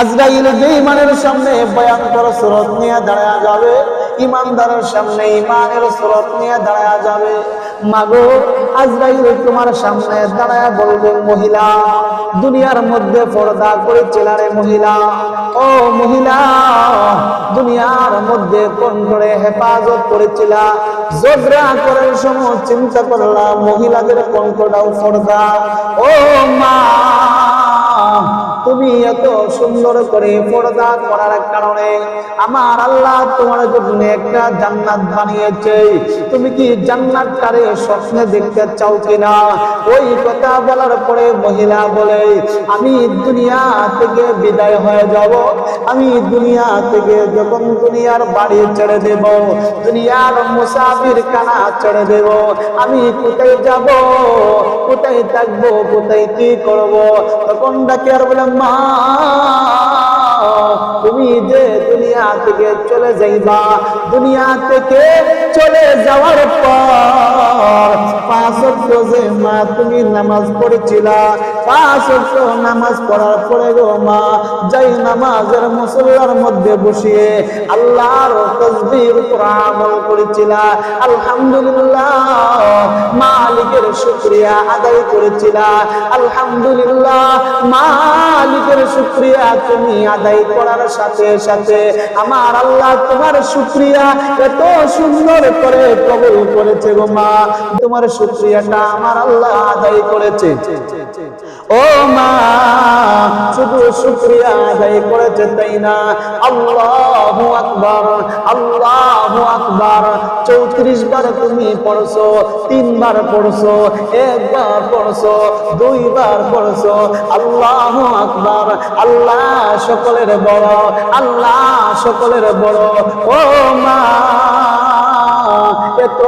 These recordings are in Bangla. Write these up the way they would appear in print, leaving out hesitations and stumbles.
আজরাইল বেঈমানের সামনে ভয়ঙ্কর সুরত নিয়ে দাঁড়ায়া যাবে, ইমানদারের সামনে ইমানের সুরত নিয়ে দাঁড়ায়া যাবে। মাগো, আজরাইল তোমার সামনে দাঁড়ায়া বলবে, মহিলা দুনিয়ার মধ্যে পর্দা করেছিল রে মহিলা, ও মহিলা দুনিয়ার মধ্যে কোন করে হেফাজত করেছিল, ঝগড়া করার সময় চিন্তা করলাম মহিলাদের কণ্ঠটাও পর্দা। ও মা, তুমি এত সুন্দর করে পর্দা করার কারণে আমার আল্লাহ তোমার জন্য একটা জান্নাত বানিয়েছে। তুমি কি জান্নাতটারে স্বপ্নে দেখতে চাও কিনা? ওই কথা বলার পরে মহিলা বলে, আমি দুনিয়া থেকে বিদায় হয়ে যাব, আমি দুনিয়া থেকে যখন দুনিয়ার বাড়ি ছেড়ে দেব, দুনিয়ার মুসাফির খানা ছেড়ে দেব, আমি কোথায় যাব, কোথায় থাকবো, কোথায় কি করব? তখন ডাকে আর বলে, মা তুমি যে দুনিয়া থেকে চলে যাইবা, দুনিয়া থেকে চলে যাওয়ার পর 5 ওয়াক্ত যে মা তুমি নামাজ পড়েছিলা, 5 ওয়াক্ত নামাজ পড়ার পরে গো মা যাই নামাজের মুসল্লার মধ্যে বসিয়ে আল্লাহর তাসবিহ উপর আমল করেছিলা, আলহামদুলিল্লাহ মালিকের শুকরিয়া আদায় করেছিলা, আলহামদুলিল্লাহ মালিকের শুকরিয়া তুমি আদায় করার সাথে সাথে আমার আল্লাহ তোমার শুকরিয়া এত সুন্দর করে কবুল করেছে গো মা, তোমার শুকরিয়াটা আমার আল্লাহ আদায় করেছে। ও মা, শুধু শুকরিয়া আদায় করেছে তাই না, আল্লাহু আকবার, আল্লাহু আকবার 34 বার তুমি পড়ছো, 3 বার পড়ছো, 1 বার পড়ছো, 2 বার পড়ছো, আল্লাহু আকবার। আল্লাহ সকলের বড়, আল্লাহ সকলের বড়। ও মা, এত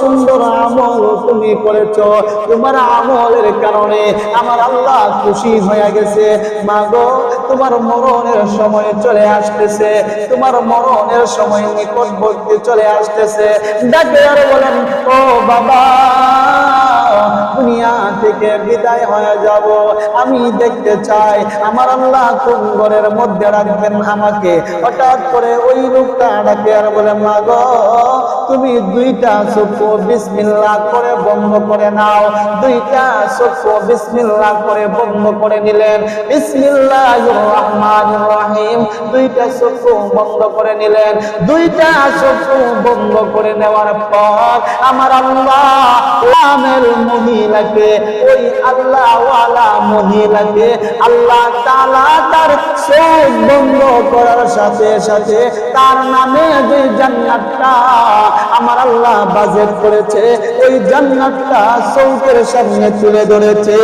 সুন্দর আমল তুমি করেছো, তোমার আমলের কারণে আমার আল্লাহ খুশি হয়ে গেছে। মাগো, তোমার মরণের সময় চলে আসতেছে, তোমার মরণের সময় নিকটবর্তী চলে আসতেছে। ডাকে আর বলেন, ও বাবা দুনিয়া থেকে বিদায় হয়ে যাব, আমি দেখতে চাই আমার আল্লাহ কোন ঘরের মধ্যে রাখবেন আমাকে। হঠাৎ করে ওই লোকটা ডাকে আর বলে, মাগো তুমি 2টা চক্ষু বিসমিল্লাহ করে বন্ধ করে নাও। 2টা চক্ষু বিসমিল্লাহ করে বন্ধ করে নিলেন, বিসমিল্লাহির রহমানির রহিম 2টা চক্ষু বন্ধ করে নিলেন। 2টা চক্ষু বন্ধ করে নেওয়ার পর আমার আল্লাহ আমের মহিলাকে, ওই আল্লাহ ওয়ালা মহিলাকে আল্লাহ তাআলা তার চোখ বন্ধ করার সাথে সাথে তার নামে যে জান্নাতটা আমার আল্লাহ বাজেট করেছে, ওই জান্নাতটা চোখের সামনে তুলে ধরেছে।